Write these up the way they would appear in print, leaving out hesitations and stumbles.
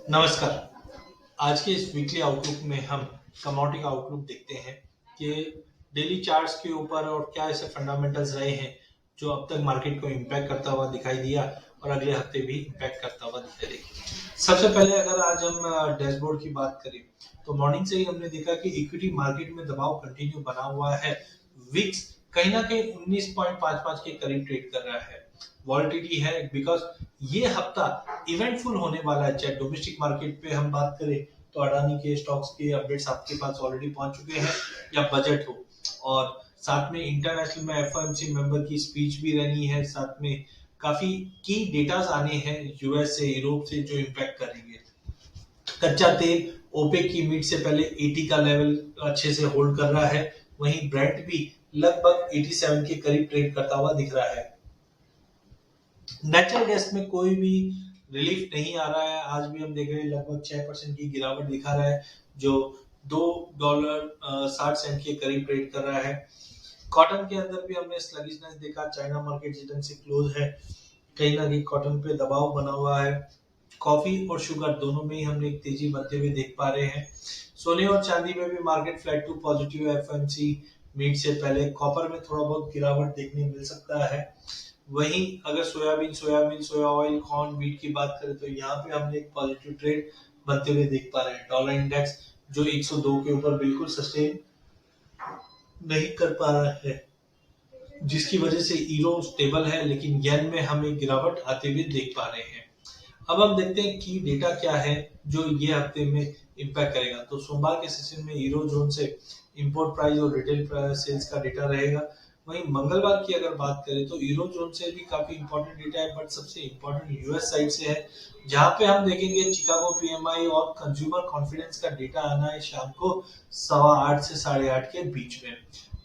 नमस्कार। आज के इस वीकली आउटलुक में हम कमोडिटी का आउटलुक देखते हैं कि डेली चार्ट्स के ऊपर और क्या ऐसे फंडामेंटल्स रहे हैं जो अब तक मार्केट को इम्पैक्ट करता हुआ दिखाई दिया और अगले हफ्ते भी इम्पैक्ट करता हुआ दिखाई देगा। सबसे पहले अगर आज हम डैशबोर्ड की बात करें तो मॉर्निंग से ही हमने देखा कि इक्विटी मार्केट में दबाव कंटिन्यू बना हुआ है। विक्स कहीं ना कहीं 19.55 के करीब ट्रेड कर रहा है। वॉलिटिलिटी है बिकॉज ये हफ्ता इवेंटफुल होने वाला है। चाहे डोमेस्टिक मार्केट पे हम बात करें तो अडानी के स्टॉक्स के अपडेट्स आपके पास ऑलरेडी पहुंच चुके हैं, या बजट हो, और साथ में इंटरनेशनल में एफओएमसी मेंबर की स्पीच भी रहनी है। साथ में काफी की डेटास आने हैं यूएस से, यूरोप से, जो इम्पैक्ट करेंगे। कच्चा तेल ओपेक की मीट से पहले 80 का लेवल अच्छे से होल्ड कर रहा है। वहीं ब्रेंट भी लगभग 87 के करीब ट्रेड करता हुआ दिख रहा है। नेचुरल गैस में कोई भी रिलीफ नहीं आ रहा है। आज भी हम देख रहे हैं लगभग 6% की गिरावट दिखा रहा है, जो $2.60 के करीब ट्रेड कर रहा है। कॉटन के अंदर भी हमने स्लगिशनेस देखा। चाइना मार्केट जिस ढंग से क्लोज है, कहीं ना कहीं कॉटन पे दबाव बना हुआ है। कॉफी और शुगर दोनों में ही हमने एक तेजी बनते हुए देख पा रहे हैं। सोने और चांदी में भी मार्केट फ्लैट टू पॉजिटिव है। एफएमसी मीट से पहले कॉपर में थोड़ा बहुत गिरावट देखने मिल सकता है। वहीं अगर सोयाबीन, सोया ऑयल, कॉर्न, वीट की बात करें तो यहाँ पे हमने एक पॉजिटिव ट्रेड बनते हुए देख पा रहे हैं। डॉलर इंडेक्स जो 102 के ऊपर बिल्कुल सस्टेन नहीं कर पा रहा है, जिसकी वजह से यूरो स्टेबल है, लेकिन येन में हम एक गिरावट आते हुए देख पा रहे हैं। अब हम देखते हैं कि डेटा क्या है जो ये हफ्ते में इम्पैक्ट करेगा। तो सोमवार के सेशन में यूरो जोन से इंपोर्ट प्राइस और रिटेल सेल्स का डेटा रहेगा। वहीं मंगलवार की अगर बात करें तो यूरो जोन से भी काफी इंपॉर्टेंट डेटा है, बट सबसे इंपॉर्टेंट यूएस साइड से है, जहां पे हम देखेंगे चिकागो पीएमआई और कंज्यूमर कॉन्फिडेंस का डेटा आना है शाम को 8:15 से 8:30 के बीच में।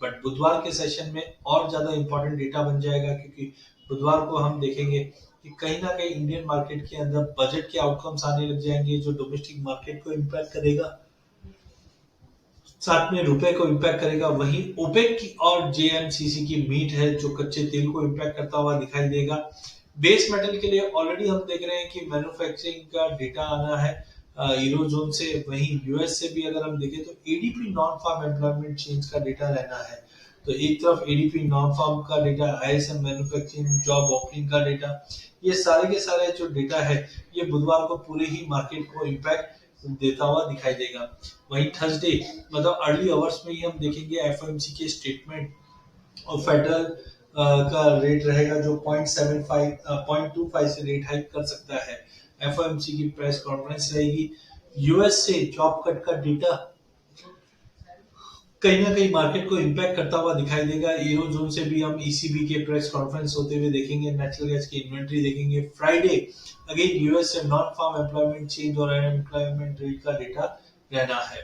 बट बुधवार के सेशन में और ज्यादा इंपॉर्टेंट डेटा बन जाएगा, क्योंकि बुधवार को हम देखेंगे कि कहीं ना कहीं इंडियन मार्केट के अंदर बजट के आउटकम्स आने लग जाएंगे, जो डोमेस्टिक मार्केट को इम्पैक्ट करेगा, साथ में रुपए को इम्पैक्ट करेगा। वहीं ओपेक की और जेएमसीसी की मीट है जो कच्चे तेल को इम्पैक्ट करता हुआ दिखाई देगा। बेस मेटल के लिए ऑलरेडी हम देख रहे हैं कि मैन्युफैक्चरिंग का डेटा आना है यूरो जोन से। वहीं यूएस से भी अगर हम देखें तो ADP non farm employment change का डेटा रहना है। तो एक तरफ एडीपी नॉन फार्म का data, ISM manufacturing job opening का डेटा, ये सारे के सारे जो डेटा है ये बुधवार को पूरे ही मार्केट को इम्पैक्ट देता हुआ दिखाई देगा। वहीं थर्सडे मतलब अर्ली आवर्स में ही हम देखेंगे एफओएमसी के स्टेटमेंट, और फेडरल का रेट रहेगा जो 0.25 से रेट हाइक कर सकता है। एफओएमसी की प्रेस कॉन्फ्रेंस रहेगी। यूएस से जॉब कट का डेटा कहीं ना कहीं मार्केट को इम्पैक्ट करता हुआ दिखाई देगा। यूरो जोन से भी हम ईसीबी के प्रेस कॉन्फ्रेंस होते हुए देखेंगे। नेचुरल गैस की इन्वेंट्री देखेंगे। फ्राइडे अगेन यूएस से नॉन फार्म एम्प्लॉयमेंट चेंज और अनएम्प्लॉयमेंट रेट का डेटा रहना है।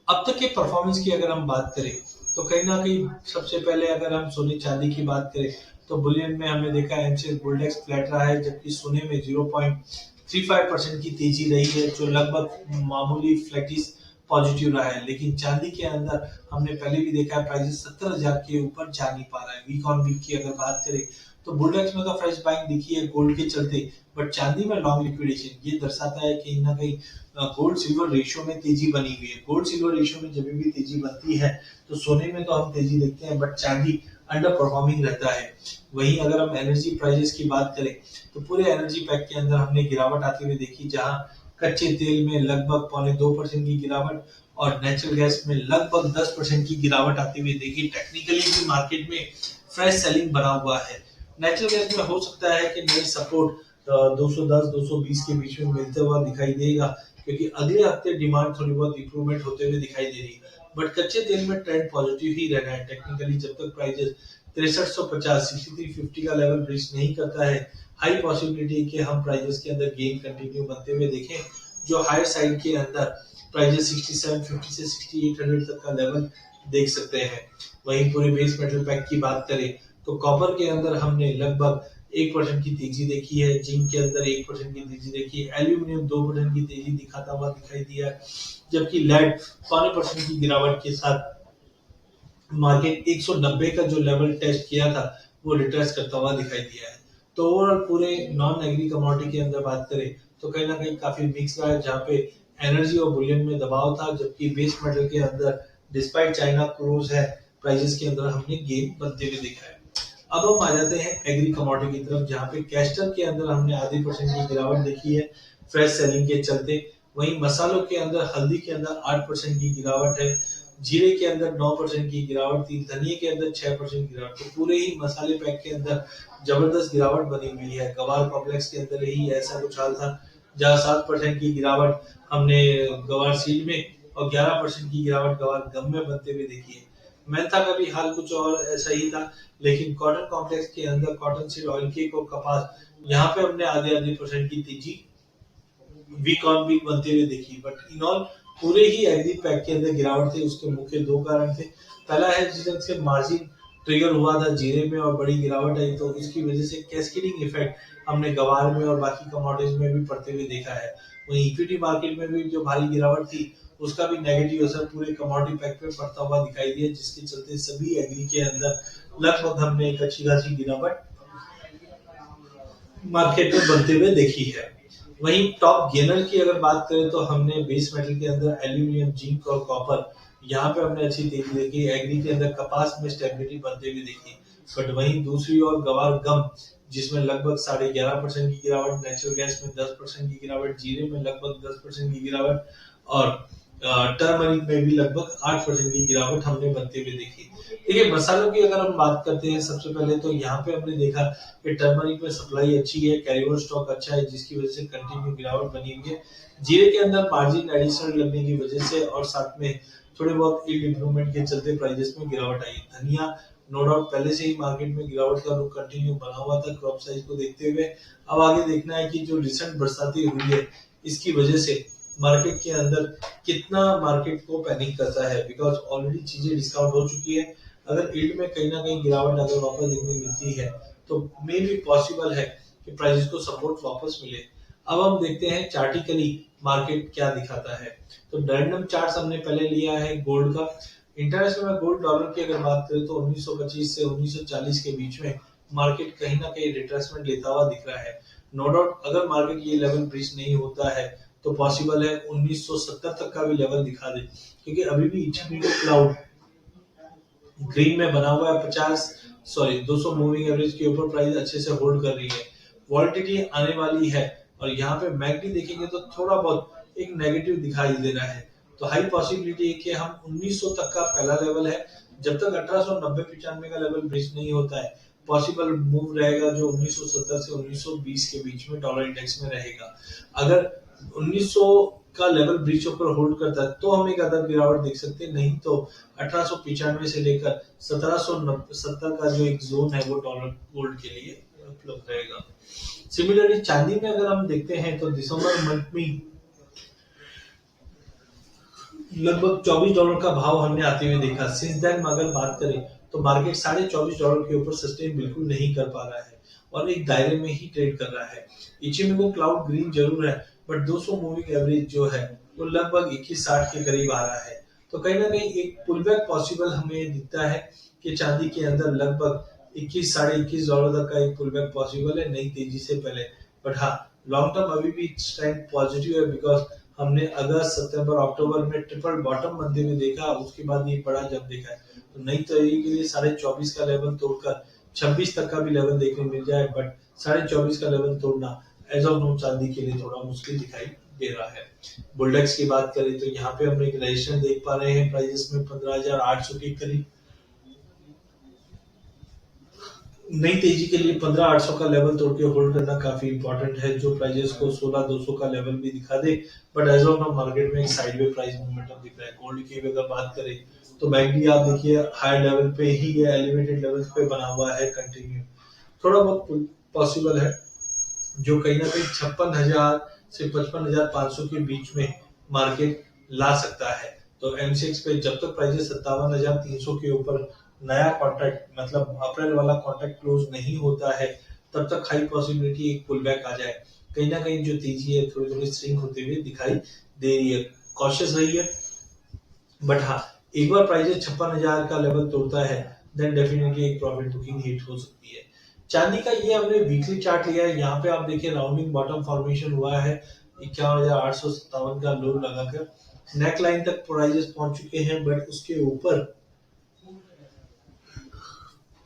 अब तक के परफॉर्मेंस की अगर हम बात करें तो कहीं ना कहीं सबसे पहले अगर हम सोने चांदी की बात करें तो बुलियन में हमने देखा एमसीएक्स गोल्डेक्स फ्लैट रहा है, जबकि सोने में 0.35% की तेजी रही है, जो लगभग मामूली फ्लैटिस पॉजिटिव रहा है। लेकिन चांदी के अंदर हमने पहले भी देखा है प्राइस 70,000 के ऊपर जा नहीं पा रहा है। वीक ऑन वीक की अगर बात करें तो बुलडेक्स में तो फ्रेश बाइंग दिखी है गोल्ड के चलते, बट चांदी में लॉन्ग लिक्विडेशन ये दर्शाता है कि कहीं ना कहीं गोल्ड सिल्वर रेशियो में तेजी बनी हुई है। गोल्ड सिल्वर रेशियो में जब भी तेजी बनती है तो सोने में तो हम तेजी देखते हैं, बट चांदी अंडर परफॉर्मिंग रहता है। वहीं अगर हम एनर्जी प्राइसेस की बात करें तो पूरे एनर्जी पैक के अंदर हमने गिरावट आती हुई देखी, जहां कच्चे तेल में लगभग 0.25% की गिरावट और नेचुरल गैस में लगभग 10% की गिरावट आती हुई देखी। टेक्निकली भी मार्केट में फ्रेश सेलिंग बना हुआ है। नेचुरल गैस में हो सकता है कि नई सपोर्ट 210-220 के बीच में मिलते हुआ दिखाई देगा, क्योंकि अगले हफ्ते डिमांड थोड़ी बहुत इंप्रूवमेंट होते हुए दिखाई दे रही है। बट कच्चे तेल में ट्रेंड पॉजिटिव ही रहना है। टेक्निकली जब तक प्राइजेस 6350 6350 का लेवल ब्रीच नहीं करता है, हाई पॉसिबिलिटी कि हम प्राइजेस के अंदर गेन कंटिन्यू बनते हुए देखें, जो हायर साइड के अंदर प्राइजेस 6750 से 6800 तक का लेवल देख सकते हैं। वहीं पूरे बेस मेटल पैक की बात करें तो कॉपर के अंदर हमने लगभग 1% की तेजी देखी है, जिंक के अंदर 1% की तेजी देखी है, एल्यूमिनियम 2% की तेजी दिखाता हुआ दिखाई दिया है, जबकि लेड 0.5% की गिरावट के साथ मार्केट 190 का जो लेवल टेस्ट किया था वो रिट्रेस करता हुआ दिखाई दिया है। तो ओवरऑल पूरे नॉन एग्री कमोडिटी के अंदर बात करें तो कहीं ना कहीं काफी मिक्स रहा है, जहाँ पे एनर्जी और बुलियन में दबाव था, जबकि बेस मेटल के अंदर डिस्पाइट चाइना क्रूज है प्राइजेस के अंदर हमने गेन बनते हुए देखा है। अब हम आ जाते हैं एग्री कमोडिटी की तरफ, जहाँ पे कैस्टर के अंदर हमने आधी परसेंट की गिरावट देखी है फ्रेश सेलिंग के चलते। वहीं मसालों के अंदर, हल्दी के अंदर 8% की गिरावट है, जीरे के अंदर 9% की गिरावट थी, धनिया के अंदर 6% की गिरावट, तो पूरे ही मसाले पैक के अंदर जबरदस्त गिरावट बनी हुई है। गवार कॉम्प्लेक्स के अंदर ही ऐसा कुछ हाल था, जहां 7% की गिरावट हमने गवार सीड में और 11% की गिरावट गवार गम में बनते हुए देखी है। मेंथा का भी हाल कुछ और ऐसा ही था, लेकिन कॉटन कॉम्प्लेक्स के अंदर कॉटन सीड, ऑयल केक और कपास, यहाँ पे हमने आधे आधे परसेंट की तेजी वीक ऑन वीक बनते हुए देखी। बट इन ऑल पूरे ही एग्री पैक के अंदर गिरावट थी। उसके मुख्य दो कारण थे। पहला है जिससे मार्जिन ट्रिगर हुआ था जीरे में और बड़ी गिरावट आई, तो इसकी वजह से कैस्केडिंग इफेक्ट हमने गवार में और बाकी कमोडिटीज में भी पड़ते हुए देखा है। वहीं इक्विटी मार्केट में भी जो भारी गिरावट थी, उसका भी नेगेटिव असर पूरे कमोडिटी पैक पे पड़ता हुआ दिखाई दिया, जिसके चलते सभी एग्री के अंदर लगभग हमने एक अच्छी खासी गिरावट मार्केट में बनते हुए देखी है। वहीं टॉप गेनर की अगर बात करें तो हमने बेस मेटल के अंदर एल्यूमिनियम, जिंक और कॉपर, यहाँ पे हमने अच्छी तेजी देखी। एग्री के अंदर कपास में स्टेबिलिटी बनते हुए देखी। बट वहीं दूसरी ओर गवार गम, जिसमें लगभग 11.5% की गिरावट, नेचुरल गैस में 10% की गिरावट, जीरे में लगभग 10% की गिरावट और टर्मरिक में भी लगभग 8% की गिरावट हमने बनते हुए देखी। देखिए, मसालों की अगर हम बात करते हैं, सबसे पहले तो यहाँ पे हमने देखा कि टर्मरिक में सप्लाई अच्छी है, कैरी ओवर स्टॉक अच्छा है, जिसकी वजह से कंटिन्यू गिरावट बनी हुई है। जीरे के अंदर मार्जिन एडिशनल लगने की वजह से और साथ में थोड़े बहुत यील्ड इंप्रूवमेंट के चलते प्राइजेस में गिरावट आई। धनिया नो डाउट पहले से ही मार्केट में गिरावट का रुख कंटिन्यू बना हुआ था क्रॉप साइज को देखते हुए। अब आगे देखना है कि जो रिसेंट बरसाती हुई है, इसकी वजह से मार्केट के अंदर कितना मार्केट को पैनिक करता है, बिकॉज ऑलरेडी चीजें डिस्काउंट हो चुकी है। अगर यील्ड में कहीं ना कहीं गिरावट अगर वापस देखने मिलती है, तो मे भी पॉसिबल है कि प्राइस को सपोर्ट वापस मिले। अब हम देखते हैं चार्टिकली मार्केट क्या दिखाता है। तो रैंडम चार्ट हमने पहले लिया है गोल्ड का। इंटरनेशनल में गोल्ड डॉलर की अगर बात करें तो 1925 से 1940 के बीच में मार्केट कहीं ना कहीं रिट्रेसमेंट लेता हुआ दिख रहा है। नो डाउट अगर मार्केट ये लेवल ब्रीच नहीं होता है, तो पॉसिबल है 1970 तक का भी लेवल दिखा दे, क्योंकि अभी भी इचिमिको क्लाउड ग्रीन में बना हुआ है। 200 मूविंग एवरेज के ऊपर प्राइस अच्छे से होल्ड कर रही है। वॉलिटिलिटी आने वाली है और यहाँ पे मैकडी देखेंगे तो थोड़ा बहुत एक नेगेटिव दिखाई दे रहा है। तो हाई पॉसिबिलिटी है कि हम 1900 तक का पहला लेवल है, जब तक 1890-95 का लेवल ब्रेच नहीं होता है, पॉसिबल मूव रहेगा जो 1970 से 1920 के बीच में डॉलर इंडेक्स में रहेगा। अगर 1900 का लेवल ब्रीच होकर होल्ड करता है तो हम एक अदर गिरावट देख सकते हैं, नहीं तो 1895 से लेकर 1770 का जो एक जोन है वो डॉलर गोल्ड के लिए उपलब्ध रहेगा। सिमिलरली चांदी में अगर हम देखते हैं तो दिसंबर मंथ में लगभग $24 का भाव हमने आते हुए देखा। सिंस देन अगर बात करें तो मार्केट $24.5 के ऊपर सस्टेन बिल्कुल नहीं कर पा रहा है और एक दायरे में ही ट्रेड कर रहा है। इचिमिको क्लाउड ग्रीन जरूर है, बट 200 मूविंग एवरेज जो है वो लगभग 2160 के करीब आ रहा है। तो कहीं ना कहीं एक पुलबैक पॉसिबल हमें दिखता है कि चांदी के अंदर लगभग 21 साढ़े $21 तक का एक पुलबैक पॉसिबल है नई तेजी से पहले। बट हाँ, लॉन्ग टर्म अभी भी स्ट्रेंथ पॉजिटिव है, बिकॉज हमने अगस्त, सितंबर, अक्टूबर में ट्रिपल बॉटम बनते हुए देखा, उसके बाद ये बड़ा जब देखा है। तो नई तरीके के लिए 24.5 का लेवल तोड़कर 26 तक का भी लेवल देखने मिल जाए, बट 24.5 का लेवल तोड़ना एज ऑफ नो चांदी के लिए थोड़ा मुश्किल दिखाई दे रहा है। बुलडेक्स की बात करें तो यहाँ पे हम एक रजिस्ट्रेशन देख पा रहे हैं प्राइजेस में 15,800 के करीब। नई तेजी के लिए 15,800 का लेवल तोड़ के होल्ड करना काफी इंपॉर्टेंट है, जो प्राइजेस को 16,200 का लेवल भी दिखा दे। But as of now market में एक साइडवे प्राइस मोमेंटम दिख रहा है। गोल्ड की अगर बात करें तो मैकडी आप देखिए हाई लेवल पे ही है, एलिवेटेड लेवल्स पे बना हुआ है कंटिन्यू। थोड़ा बहुत पॉसिबल है जो कहीं ना कहीं 56,000 से 55,500 के बीच में मार्केट ला सकता है। तो एमसीएक्स पे जब तक प्राइजेस 57,300 के ऊपर नया कॉन्ट्रैक्ट मतलब अप्रैल वाला कॉन्ट्रैक्ट क्लोज नहीं होता है, तब तक हाई पॉसिबिलिटी एक पुल बैक आ जाए। कहीं ना कहीं जो तेजी है थोड़ी थोड़ी स्ट्रिंग होते हुए दिखाई दे रही है। कॉशियस रही है, बट हाँ, एक बार प्राइजेस 56,000 का लेवल तोड़ता है, देन डेफिनेटली एक प्रॉफिट बुकिंग हिट हो सकती है। चांदी का ये हमने वीकली चार्ट लिया है, यहाँ पे आप देखिए राउंडिंग बॉटम फॉर्मेशन हुआ है 51,857 का लो लगाकर नेक लाइन तक प्राइजेस पहुंच चुके हैं, बट उसके ऊपर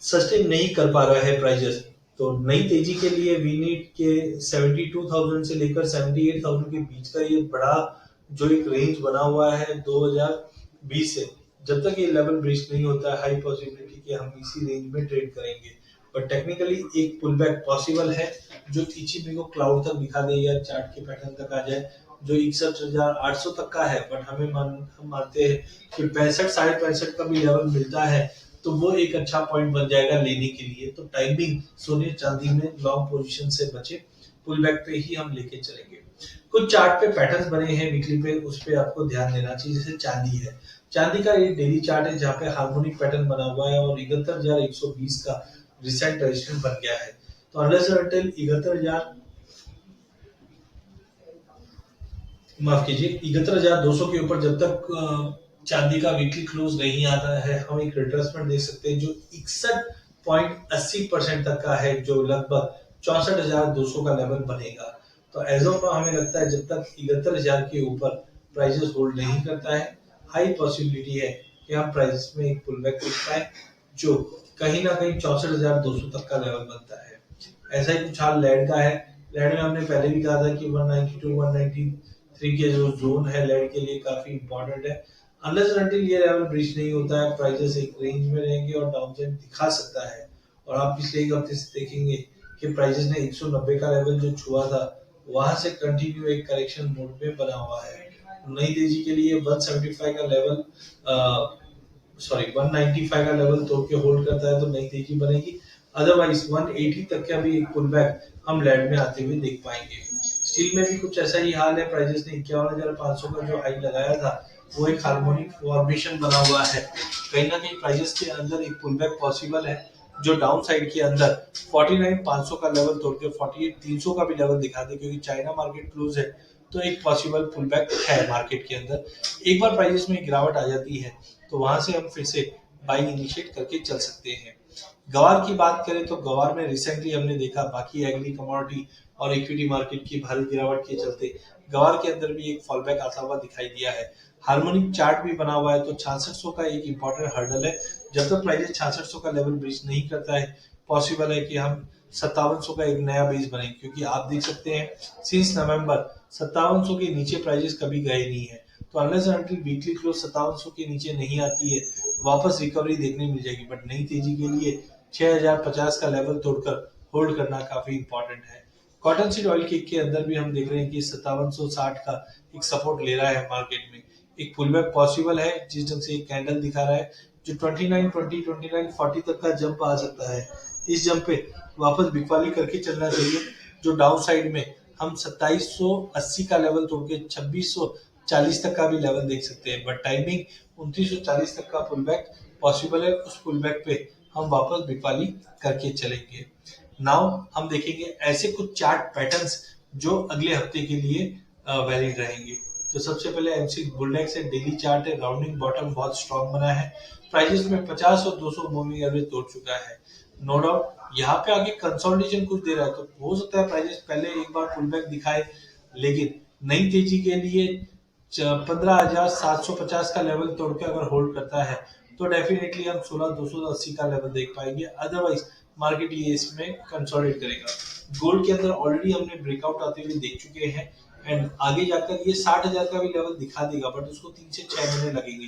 सस्टेन नहीं कर पा रहा है प्राइजेस। तो नई तेजी के लिए वी नीड के 72,000 से लेकर 78,000 के बीच का ये बड़ा जो एक रेंज बना हुआ है 2020 से, जब तक ये लेवल ब्रीच नहीं होता है हाई पॉसिबिलिटी कि हम इसी रेंज में ट्रेड करेंगे। पर टेक्निकली एक पुल बैक पॉसिबल है जो इचिबी को क्लाउड तक दिखा दे या चार्ट के पैटर्न तक आ जाए जो 61,800 तक का है। बट हम मानते हैं कि 65 65.5 का भी लेवल मिलता है तो वो एक अच्छा पॉइंट बन जाएगा लेने के लिए। तो टाइमिंग सोने चांदी में लॉन्ग पोजीशन से बचे, पुल बैक पे ही हम लेके चलेंगे। कुछ चार्ट पे पैटर्न्स बने हैं वीकली पे, उस पे आपको ध्यान देना चाहिए। जैसे चांदी है, चांदी का एक डेली चार्ट है जहाँ पे हार्मोनिक पैटर्न बना हुआ है और 71,120 का रिसेंट रेजिस्टेंस बन गया है। तो अनलेस अनटिल 71,000 माफ कीजिए 71,200 के ऊपर जब तक चांदी का वीकली क्लोज नहीं आता है, हम एक रिट्रेसमेंट देख सकते हैं जो 61.80% तक का है, जो लगभग 64,200 का लेवल बनेगा। तो एज ऑफ नाउ हमें लगता है जब तक 71,000 के ऊपर प्राइजेस होल्ड नहीं करता है, हाई पॉसिबिलिटी है कि हम प्राइजेस में एक पुल बैक देख पाए जो कहीं ना कहीं 64,200 तक का लेवल बनता है। ऐसा ही कुछ हाल लेड का है। लेड में हमने पहले भी कहा था कि 192 193 के जो जोन है लेड के लिए काफी इंपॉर्टेंट है। अनलेस अनटिल ये लेवल ब्रीच नहीं होता है, प्राइसेस एक रेंज में रहेंगे और डाउनसाइड दिखा सकता है। और आप पिछले एक हफ्ते से देखेंगे कि प्राइसेस ने 190 का लेवल जो छुआ था वहां से कंटिन्यू एक करेक्शन मोड में बना हुआ है। नई तेजी के लिए 175 का लेवल 195 का लेवल तोड़ के होल्ड करता है तो नई तेजी बनेगी। अदरवाइज 180 तक का भी एक पुल बैक हम लैंड में आते हुए देख पाएंगे। स्टील में भी कुछ ऐसा ही हाल है, प्राइजेस ने 51,500 का जो हाई लगाया था वो एक हार्मोनिक फॉर्मेशन बना हुआ है। कहीं ना कहीं प्राइजेस के अंदर एक पुल बैक पॉसिबल है जो डाउन साइड के अंदर 49,500 का लेवल तोड़ के 48,300 का भी लेवल दिखा दे, क्योंकि चाइना मार्केट क्लोज है तो एक पॉसिबल पुल बैक है मार्केट के अंदर। एक बार प्राइजेस में गिरावट आ जाती है तो वहां से हम फिर से बाइंग इनिशिएट करके चल सकते हैं। गवार की बात करें तो गवार में रिसेंटली हमने देखा बाकी एग्री कमोडिटी और इक्विटी मार्केट की भारी गिरावट के चलते गवार के अंदर भी एक फॉल बैक आता हुआ दिखाई दिया है। हार्मोनिक चार्ट भी बना हुआ है तो 6600 का एक इंपॉर्टेंट हर्डल है। जब तक प्राइस 6600 का लेवल ब्रीच नहीं करता है, पॉसिबल है कि हम 5700 का एक नया बेस बने, क्योंकि आप देख सकते हैं सिंस नवंबर 5700 के नीचे प्राइजेस कभी गए नहीं है। तो अनलेस अनटिल वीकली क्लोज 5700 के नीचे नहीं आती है, वापस रिकवरी देखने मिल जाएगी। बट नई तेजी के लिए 6050 का लेवल तोड़कर होल्ड करना काफी इंपॉर्टेंट है। कॉटन सीड ऑयल के अंदर भी हम देख रहे हैं कि 5760 का एक सपोर्ट ले रहा है मार्केट में। एक पुलबैक पॉसिबल है जिस ढंग से एक कैंडल दिखा रहा है जो 2920 2940 तक का जंप आ सकता है। इस जंप पे वापस बिकवाली करके चलना चाहिए जो डाउन साइड में हम 2780 का लेवल तोड़ के 2640 तक का भी लेवल देख सकते हैं। बट टाइमिंग 2940 तक का पुल बैक पॉसिबल है, उस पुल बैक पे हम वापस बिकवाली करके चलेंगे। नाउ हम देखेंगे ऐसे कुछ चार्ट पैटर्न्स जो अगले हफ्ते के लिए वैलिड रहेंगे। तो सबसे पहले एमसी बुलडेक्स है, डेली चार्ट है, राउंडिंग बॉटम बहुत स्ट्रॉन्ग बना है, प्राइजेस में 50 और 200 मूविंग एवरेज तोड़ चुका है। नो डाउट यहाँ पे आगे कंसोलिडेशन कुछ दे रहा है तो हो सकता है प्राइजेस पहले एक बार पुल बैक दिखाए, लेकिन नई तेजी के लिए 15,750 का लेवल तोड़ के अगर होल्ड करता है तो डेफिनेटली हम 16,280 का लेवल देख पाएंगे। अदरवाइज मार्केट ये इसमें कंसोलिडेट करेगा। गोल्ड के अंदर ऑलरेडी हमने ब्रेकआउट आते हुए देख चुके हैं एंड आगे जाकर ये 60,000 का भी लेवल दिखा देगा, बट उसको 3 से 6 महीने लगेंगे।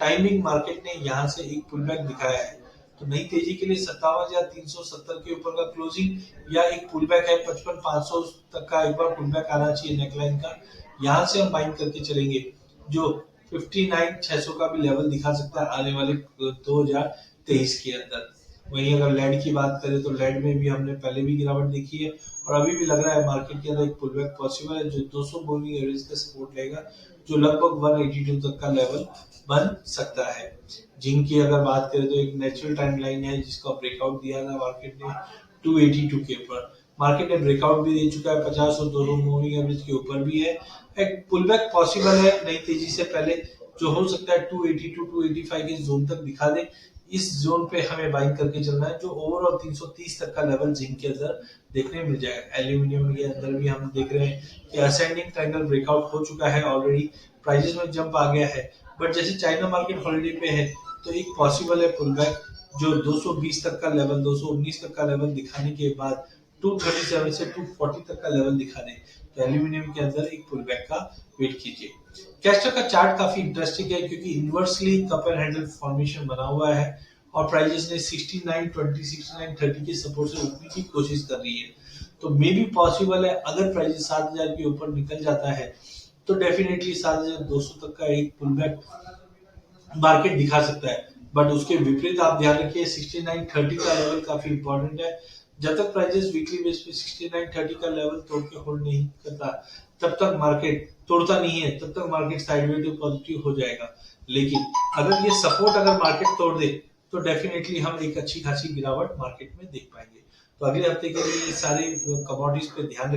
टाइमिंग मार्केट ने यहाँ से एक पुल बैक दिखाया है तो नई तेजी के लिए 57,370 के ऊपर का क्लोजिंग या एक पुल बैक है 55,500 तक का एक बार पुल बैक आना चाहिए नेकलाइन का, यहाँ से हम बाइंग करके चलेंगे जो 59,600 का भी लेवल दिखा सकता है आने वाले 2023 के अंदर। वहीं अगर लेड की बात करें तो लेड में भी हमने पहले भी गिरावट देखी है और अभी भी लग रहा है मार्केट के अंदर एक पुलबैक पॉसिबल है जो 200 मूविंग एवरेज का सपोर्ट लेगा जो लगभग 182 तक का लेवल बन सकता है। जिंक की अगर बात करें तो एक नेचुरल टाइम लाइन है जिसका ब्रेकआउट दिया था मार्केट ने 282 के ऊपर। मार्केट ने ब्रेकआउट भी दे चुका है 50 और 200 मूविंग एवरेज के ऊपर भी है। एक पुलबैक पॉसिबल है नई तेजी से पहले जो हो सकता है 282 285 के जोन तक दिखा दे। इस जोन पे हमें बाइंग करके चलना है, जो ओवरऑल 330 तक का लेवल जिंक के अंदर देखने मिल जाएगा। एल्यूमिनियम के अंदर भी हम देख रहे हैं कि असेंडिंग ट्रायंगल ब्रेकआउट हो चुका है ऑलरेडी, प्राइजेस में जंप आ गया है। बट जैसे चाइना मार्केट हॉलिडे पे है तो एक पॉसिबल है पुल बैक, जो 220 तक का लेवल, 219 तक का लेवल दिखाने के बाद 237 से 240 तक का लेवल दिखा दे, तो एल्यूमिनियम के अंदर एक पुल बैक का वेट कीजिए। कैस्टर का चार्ट काफी इंटरेस्टिंग है क्योंकि inversely cup and handle formation बना हुआ है और प्राइजेस ने 6920 6930 के सपोर्ट से उठने की कोशिश कर रही है। तो मे बी पॉसिबल है अगर प्राइजेस 7000 के ऊपर निकल जाता है तो डेफिनेटली 7200 तक का एक पुल बैक मार्केट दिखा सकता है। बट उसके विपरीत आप ध्यान रखिए 6930 का लेवल काफी इंपॉर्टेंट है। जब तक प्राइजेस वीकली बेस पे 6930 का लेवल तोड़ के होल्ड नहीं करता तब तक मार्केट तोड़ता नहीं है, तब तक मार्केट साइडवे टू पॉजिटिव हो जाएगा। लेकिन अगर ये सपोर्ट अगर मार्केट तोड़ दे तो डेफिनेटली हम एक अच्छी खासी गिरावट मार्केट में देख पाएंगे। तो अगले हफ्ते के लिए सारे कमोडिटीज पे ध्यान